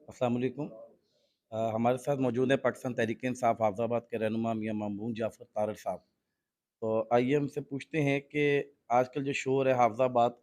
अस्सलाम वालेकुम। हमारे साथ मौजूद है पाकिस्तान तहरीक-ए-इंसाफ हाफ़िज़ाबाद के रहनुमा मियाँ ममनून जाफ़र तारड़ साहब। तो आइए उनसे पूछते हैं कि आजकल जो शोर है हाफ़िज़ाबाद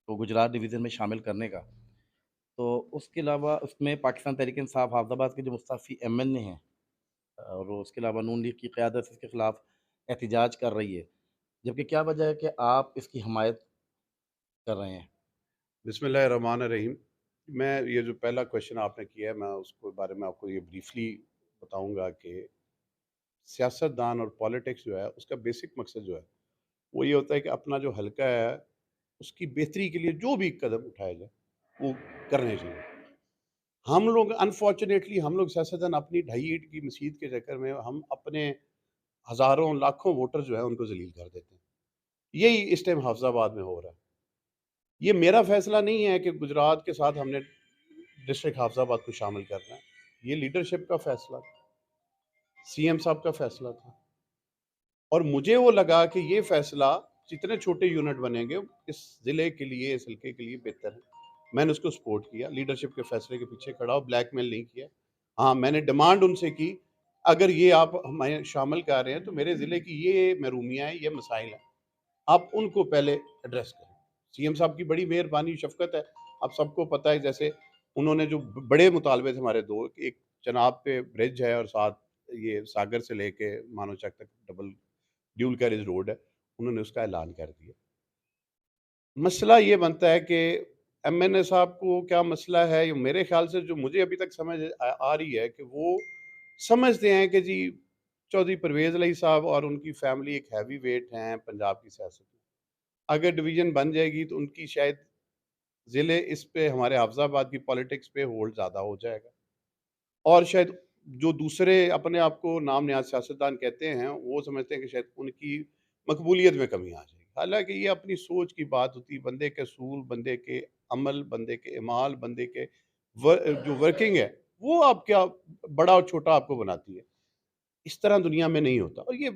को गुजरात डिवीज़न में शामिल करने का, तो उसके अलावा उसमें पाकिस्तान तहरीक-ए-इंसाफ हाफ़िज़ाबाद के जो मुस्तफ़ी एमएनए हैं और उसके अलावा नून लीग की क़यादत इसके खिलाफ एहतिजाज कर रही है। जबकि क्या वजह है कि आप इसकी हमायत कर रहे हैं? बिस्मिल्लाहिर्रहमानिर्रहीम। मैं ये जो पहला क्वेश्चन आपने किया है, मैं उसके बारे में आपको ये ब्रीफली बताऊंगा कि सियासतदान और पॉलिटिक्स जो है उसका बेसिक मकसद जो है वो ये होता है कि अपना जो हलका है उसकी बेहतरी के लिए जो भी कदम उठाया जाए वो करने चाहिए। हम लोग अनफॉर्चुनेटली हम लोग सियासतदान अपनी ढाई ईंट की मसीत के चक्कर में हम अपने हज़ारों लाखों वोटर जो है उनको जलील कर देते हैं। यही इस टाइम हाफिज़ाबाद में हो रहा है। ये मेरा फैसला नहीं है कि गुजरात के साथ हमने डिस्ट्रिक्ट हाफिज़ाबाद को शामिल करना है। ये लीडरशिप का फैसला था, सीएम साहब का फैसला था और मुझे वो लगा कि ये फैसला जितने छोटे यूनिट बनेंगे इस ज़िले के लिए, इस हल्के के लिए बेहतर है। मैंने उसको सपोर्ट किया, लीडरशिप के फैसले के पीछे खड़ा हूँ, ब्लैकमेल नहीं किया। हाँ, मैंने डिमांड उनसे की, अगर ये आप हमें शामिल कर रहे हैं तो मेरे ज़िले की ये महरूमियाँ हैं, ये मसाइल हैं, आप उनको पहले एड्रेस करें। सीएम साहब की बड़ी मेहरबानी, शफ़क़त है। आप सबको पता है, जैसे उन्होंने जो बड़े मुतालबे थे हमारे 2, एक चनाब पे ब्रिज है और साथ ये सागर से लेके मानोचक तक डबल ड्यूल कैरिज रोड है, उन्होंने उसका ऐलान कर दिया। मसला ये बनता है कि एमएनए साहब को क्या मसला है, ये मेरे ख़्याल से जो मुझे अभी तक समझ आ रही है कि वो समझते हैं कि जी चौधरी परवेज़ इलाही साहब और उनकी फ़ैमिली एक हैवी वेट हैं पंजाब की सियासत में। अगर डिवीज़न बन जाएगी तो उनकी शायद ज़िले इस पे हमारे हाफ़िज़ाबाद की पॉलिटिक्स पे होल्ड ज़्यादा हो जाएगा और शायद जो दूसरे अपने आप को नाम नहाद सियासतदान कहते हैं, वो समझते हैं कि शायद उनकी मकबूलियत में कमी आ जाएगी। हालाँकि ये अपनी सोच की बात होती है, बंदे के असूल, बंदे के अमल, बंदे के इमाल, बंदे के जो वर्किंग है, वो आप क्या बड़ा और छोटा आपको बनाती है। इस तरह दुनिया में नहीं होता और ये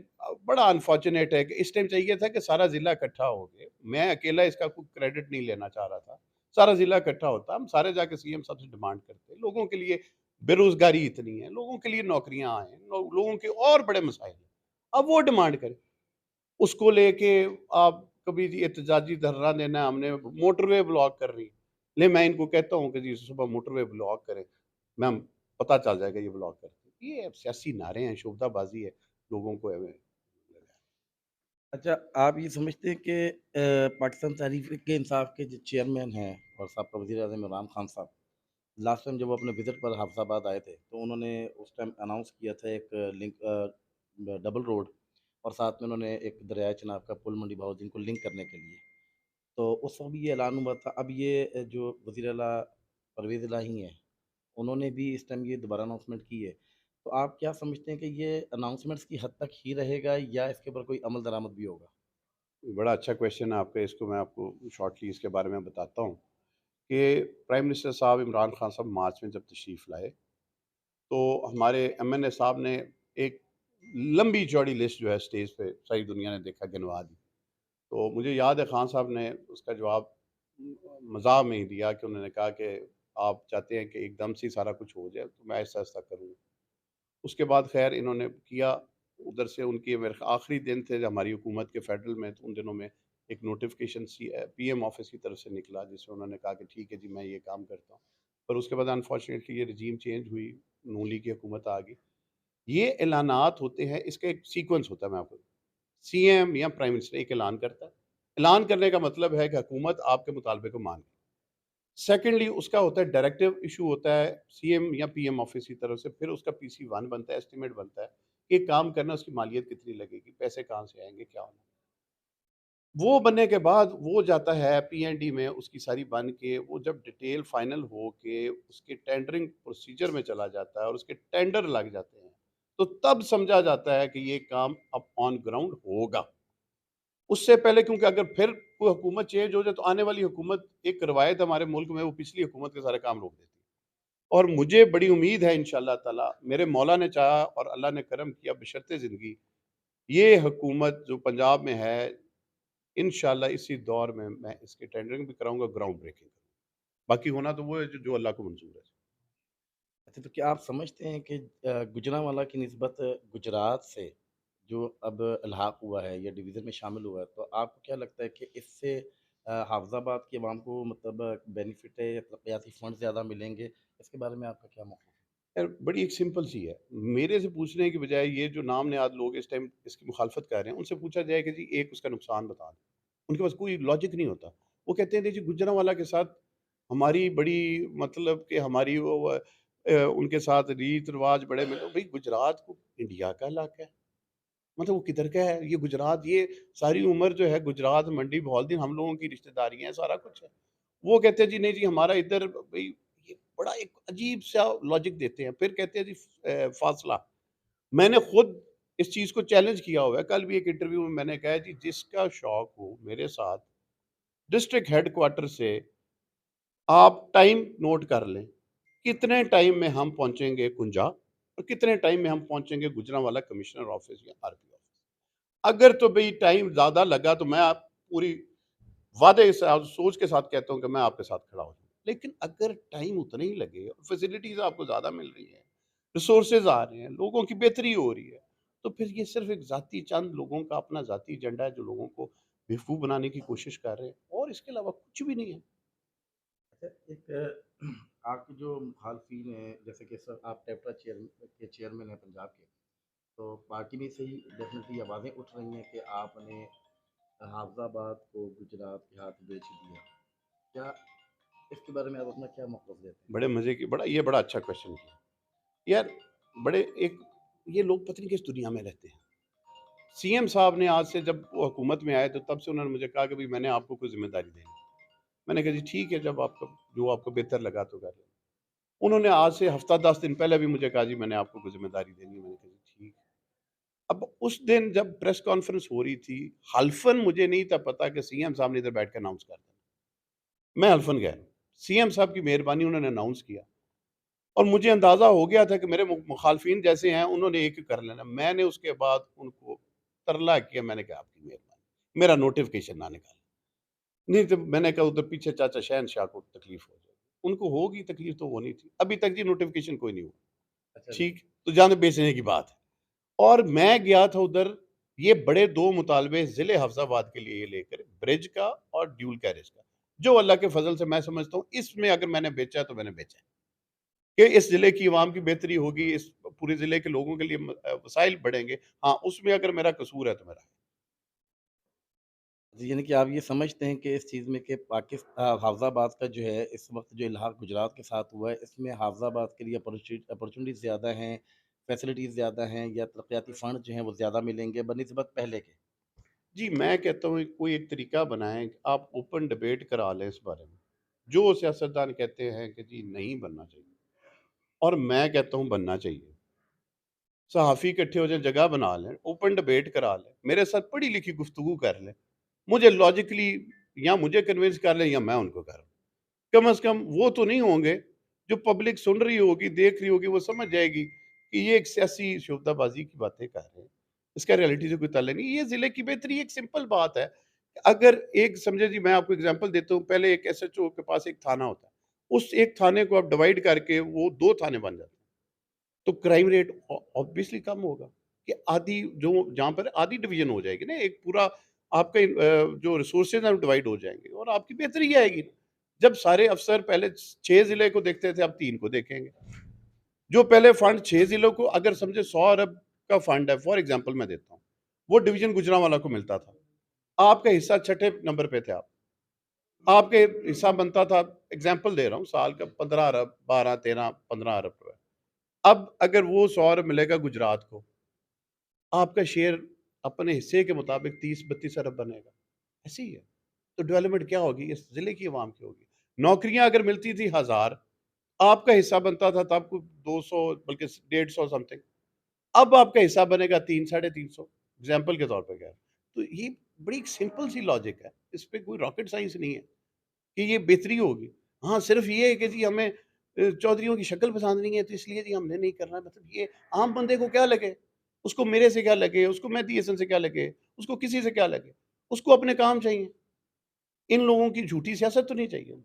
बड़ा अनफॉर्चुनेट है कि इस टाइम चाहिए था कि सारा ज़िला इकट्ठा हो गए। मैं अकेला इसका कोई क्रेडिट नहीं लेना चाह रहा था। सारा ज़िला इकट्ठा होता, हम सारे जाके सीएम साहब से डिमांड करते। लोगों के लिए बेरोज़गारी इतनी है, लोगों के लिए नौकरियाँ आएँ, लोगों के और बड़े मसाइल हैं। अब वो डिमांड करें। उसको लेके आप कभी जी एहतजाजी धरना देना है, हमने मोटरवे ब्लॉक कर रही है। ले मैं इनको कहता हूँ कि जी सुबह मोटरवे ब्लॉक करें, मैम पता चल जाएगा ये ब्लॉक करके। ये अब सियासी नारे हैं, शोबदाबाज़ी है, लोगों को अच्छा, आप ये समझते हैं कि पाकिस्तान तहरीक-ए-इंसाफ के जो चेयरमैन हैं और साबका वज़ीर-ए-आज़म इमरान खान साहब, लास्ट टाइम जब वो अपने विज़िट पर हाफ़िज़ाबाद आए थे, तो उन्होंने उस टाइम अनाउंस किया था एक डबल रोड और साथ में उन्होंने एक दरियाए चनाब का पुल मंडी बहाउद्दीन को लिंक करने के लिए। तो उस वक़्त भी ये ऐलान हुआ था। अब ये जो वज़ीर अला परवेज़ इलाही हैं, उन्होंने भी इस टाइम ये दोबारा अनाउंसमेंट की है। तो आप क्या समझते हैं कि ये अनाउंसमेंट्स की हद तक ही रहेगा या इसके ऊपर कोई अमल दरामद भी होगा? बड़ा अच्छा क्वेश्चन है आपका, इसको मैं आपको शॉर्टली इसके बारे में बताता हूँ कि प्राइम मिनिस्टर साहब इमरान खान साहब मार्च में जब तशरीफ़ लाए, तो हमारे एमएनए साहब ने एक लंबी चौड़ी लिस्ट जो है स्टेज पे सारी दुनिया ने देखा, गिनवा दी। तो मुझे याद है खान साहब ने उसका जवाब मज़ाक में ही दिया कि उन्होंने कहा कि आप चाहते हैं कि एकदम से ही सारा कुछ हो जाए, तो मैं आहिस्ता-आहिस्ता करूँगा। उसके बाद ख़ैर इन्होंने किया, उधर से उनके मेरे आखिरी दिन थे जब हमारी हुकूमत के फेडरल में, तो उन दिनों में एक नोटिफ़िकेशन पीएम ऑफ़िस की तरफ से निकला, जिसमें उन्होंने कहा कि ठीक है जी, मैं ये काम करता हूँ। पर उसके बाद अनफ़ॉर्चुनेटली ये रजीम चेंज हुई, नून लीग की हुकूमत आ गई। ये ऐलानात होते हैं, इसका एक सीक्वेंस होता है, मैं आपको सीएम या प्राइम मिनिस्टर एक ऐलान करता है। ऐलान करने का मतलब है कि हुकूमत आपके मुतालबे को मान गई। सेकेंडली उसका होता है डायरेक्टिव इशू होता है सीएम या पीएम ऑफिस की तरफ से, फिर उसका पीसी 1 बनता है, एस्टिमेट बनता है कि काम करना उसकी मालियत कितनी लगेगी, पैसे कहाँ से आएँगे, क्या होना। वो बनने के बाद वो जाता है पीएनडी में, उसकी सारी बन के वो जब डिटेल फाइनल हो के उसके टेंडरिंग प्रोसीजर में चला जाता है और उसके टेंडर लग जाते हैं, तो तब समझा जाता है कि ये काम अब ऑन ग्राउंड होगा। उससे पहले क्योंकि अगर फिर कोई हुकूमत चेंज हो जाए तो आने वाली हुकूमत, एक रवायत हमारे मुल्क में, वो पिछली हुकूमत के सारे काम रोक देती है। और मुझे बड़ी उम्मीद है इंशाअल्लाह ताला, मेरे मौला ने चाहा और अल्लाह ने करम किया बशर्ते ज़िंदगी, ये हुकूमत जो पंजाब में है, इंशाअल्लाह इसी दौर में मैं इसकी टेंडरिंग भी कराऊँगा, ग्राउंड ब्रेकिंग। बाकी होना तो वो है जो अल्लाह को मंज़ूर है। अच्छा, तो क्या आप समझते हैं कि गुजरांवाला की निस्बत गुजरात से जो अब इल्हाक हुआ है या डिवीज़न में शामिल हुआ है, तो आपको क्या लगता है कि इससे हाफ़िज़ाबाद की आवाम को मतलब बेनिफिट है या तरक्याती फ़ंड ज़्यादा मिलेंगे? इसके बारे में आपका क्या मौक़िफ़ है? यार बड़ी एक सिंपल सी है। मेरे से पूछने की बजाय ये जो नाम-नहाद लोग इस टाइम इसकी मुखालफत कर रहे हैं, उनसे पूछा जाए कि जी एक उसका नुकसान बता दें। उनके पास कोई लॉजिक नहीं होता। वो कहते हैं, देखिए गुजरांवाला के साथ हमारी बड़ी मतलब कि हमारी उनके साथ रीत-रिवाज बड़े मिले। भई गुजरात को इंडिया का इलाका है। मतलब वो किधर का है? ये गुजरात, ये सारी उम्र जो है गुजरात, मंडी, बहालदीन हम लोगों की रिश्तेदारियाँ हैं, सारा कुछ है। वो कहते हैं जी नहीं जी हमारा इधर भई, ये बड़ा एक अजीब-सा लॉजिक देते हैं। फिर कहते हैं जी फासला। मैंने खुद इस चीज़ को चैलेंज किया हुआ है। कल भी एक इंटरव्यू में मैंने कहा है जी जिसका शौक हो मेरे साथ डिस्ट्रिक्ट हेडक्वार्टर से आप टाइम नोट कर लें। कितने टाइम में हम पहुँचेंगे कुंजा और कितने टाइम में हम पहुँचेंगे गुजरांवाला कमिश्नर ऑफिस या आरपी ऑफिस। अगर तो भई टाइम ज़्यादा लगा तो मैं आप पूरी वादे के साथ सोच के साथ कहता हूँ कि मैं आपके साथ खड़ा हो जाऊँ। लेकिन अगर टाइम उतना ही लगे और फैसिलिटीज़ आपको ज़्यादा मिल रही हैं, रिसोर्सेज़ आ रहे हैं, लोगों की बेहतरी हो रही है, तो फिर ये सिर्फ़ एक ज़ाती चंद लोगों का अपना ज़ाती एजेंडा है जो लोगों को बेवकूफ़ बनाने की कोशिश कर रहे हैं और इसके अलावा कुछ भी नहीं है। अच्छा, एक आपके जो मुखालफिन हैं, जैसे कि सर आप टेपरा चेयरमैन हैं पंजाब के, तो पार्टी में से ही डेफ़िनेटली आवाज़ें उठ रही हैं कि आपने हाफ़िज़ाबाद को गुजरात के हाथ बेच दिया। क्या इसके बारे में आप अपना क्या मौक़िफ़ देते हैं? बड़े मज़े की बड़ा ये बड़ा अच्छा क्वेश्चन किया। यार बड़े एक ये लोग पता नहीं किस दुनिया में रहते हैं। सीएम साहब ने आज से जब वो हुकूमत में आए तो तब से उन्होंने मुझे कहा कि भई मैंने आपको कोई ज़िम्मेदारी देनी है। मैंने कहा जी ठीक है, जब आपको जो आपको बेहतर लगा तो कर लें। उन्होंने आज से हफ़्ता 10 दिन पहले भी मुझे कहा जी मैंने आपको कोई ज़िम्मेदारी देनी है। मैंने कहा जी ठीक है। अब उस दिन जब प्रेस कॉन्फ्रेंस हो रही थी, हल्फ़न मुझे नहीं था पता कि सीएम साहब ने इधर बैठ के अनाउंस कर देना। मैं हल्फ़न गया। सीएम साहब की मेहरबानी उन्होंने अनाउंस किया और मुझे अंदाज़ा हो गया था कि मेरे मुखालफिन जैसे हैं उन्होंने एक कर लेना। मैंने उसके बाद उनको तरला किया, मैंने कहा आपकी मेहरबानी, मेरा नोटिफ़िकेशन ना निकालें। नहीं तो मैंने कहा उधर पीछे चाचा शहनशाह को तकलीफ़ हो जाएगी। उनको होगी तकलीफ़ तो होनी थी। अभी तक जी नोटिफ़िकेशन कोई नहीं हुआ। अच्छा जी। ठीक, तो जहाँ तक बेचने की बात है। और मैं गया था उधर, ये बड़े 2 मुतालबे ज़िले हफ़्ज़ाबाद के लिए ये लेकर, ब्रिज का और ड्यूल कैरिज का। जो अल्लाह के फ़ज़ल से मैं समझता हूँ इसमें अगर मैंने बेचा है तो मैंने बेचा है। कि इस ज़िले की अवाम की बेहतरी होगी, इस पूरे ज़िले के लोगों के लिए वसाइल बढ़ेंगे। हाँ, उसमें अगर मेरा कसूर है तो मेरा है। जी, यानी कि आप ये समझते हैं कि इस चीज़ में कि हाफ़िज़ाबाद का जो है इस वक़्त जो इल्हाक़ गुजरात के साथ हुआ है, इसमें हाफ़िज़ाबाद के लिए अपॉर्च्युनिटीज़ ज़्यादा हैं, फैसिलिटीज़ ज़्यादा हैं या तरक्याती फ़ंड जो हैं वो ज़्यादा मिलेंगे बनिस्बत पहले के? जी, मैं कहता हूँ कोई एक तरीका बनाएँ, आप ओपन डिबेट करा लें इस बारे में। जो सियासतदान कहते हैं कि जी नहीं बनना चाहिए और मैं कहता हूँ बनना चाहिए। सहाफ़ी इकट्ठे हो जाएँ, जगह बना लें, ओपन डिबेट करा लें, मेरे साथ पढ़ी-लिखी गुफ्तगू कर लें। मुझे लॉजिकली या मुझे कन्विंस कर लें या मैं उनको करूँ। कम से कम वो तो नहीं होंगे, जो पब्लिक सुन रही होगी, देख रही होगी, वो समझ जाएगी कि ये एक सियासी शोबदाबाज़ी की बातें कर रहे हैं। इसका रियलिटी से कोई ताल्लुक नहीं। ये ज़िले की बेहतरी एक सिंपल बात है। अगर एक समझे जी मैं आपको एग्ज़ाम्पल देता हूँ, पहले एक एसएचओ के पास एक थाना होता है। उस एक थाने को आप डिवाइड करके वो 2 थाने बन जाते हैं। तो क्राइम रेट ऑब्वियसली कम होगा कि आधी जो जहाँ पर आधी डिवीज़न हो जाएगी ना, एक पूरा आपका जो रिसोर्सेज़ हैं वो डिवाइड हो जाएँगे और आपकी बेहतरी ही आएगी। जब सारे अफ़सर पहले 6 ज़िले को देखते थे, अब 3 को देखेंगे। जो पहले फंड 6 ज़िलों को अगर समझे 100 अरब का फंड है, फॉर एग्ज़ाम्पल मैं देता हूँ, वो डिवीज़न गुजरांवाला को मिलता था। आपका हिस्सा छठे नंबर पे थे आप। आपके हिस्सा बनता था, एग्ज़ाम्पल दे रहा हूँ, साल का 15 अरब, 12, 13, 15 अरब रुपए। अब अगर वो 100 अरब मिलेगा गुजरात को, आपका शेयर अपने हिस्से के मुताबिक 30-32 अरब बनेगा। ऐसे ही है। तो डेवलपमेंट क्या होगी? इस ज़िले की अवाम की होगी। नौकरियाँ अगर मिलती थी 1000, आपका हिस्सा बनता था तब कुछ 200 बल्कि 150 समथिंग। अब आपका हिस्सा बनेगा 3 साढ़े 300, एग्ज़ाम्पल के तौर पे कह रहा हूँ। तो ये बड़ी एक सिंपल सी लॉजिक है। इस पे कोई रॉकेट साइंस नहीं है कि ये बेहतरी होगी। हाँ, सिर्फ़ ये है कि जी हमें चौधरियों की शक्ल पसंद नहीं है तो इसलिए जी हमने नहीं करना। मतलब ये आम बंदे को क्या लगे? उसको मेरे से क्या लगे? उसको मेहदी हसन से क्या लगे? उसको किसी से क्या लगे? उसको अपने काम चाहिए। इन लोगों की झूठी सियासत तो नहीं चाहिए।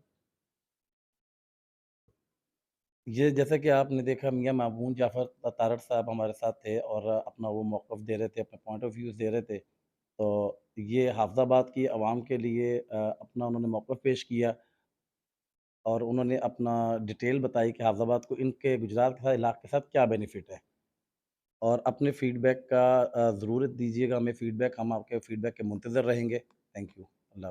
ये जैसा कि आपने देखा मियाँ मामून जाफ़र तारड़ साहब हमारे साथ थे और अपना वो मौक़िफ़ दे रहे थे, अपने पॉइंट ऑफ व्यूज़ दे रहे थे। तो ये हाफ़िज़ाबाद की आवाम के लिए अपना उन्होंने मौक़िफ़ पेश किया और उन्होंने अपना डिटेल बताई कि हाफ़िज़ाबाद को इनके गुजरात के साथ इलाक़े के साथ क्या बेनिफिट है। और अपने फ़ीडबैक का ज़रूर दीजिएगा हमें फ़ीडबैक, हम आपके फ़ीडबैक के मुंतज़िर रहेंगे। Thank you.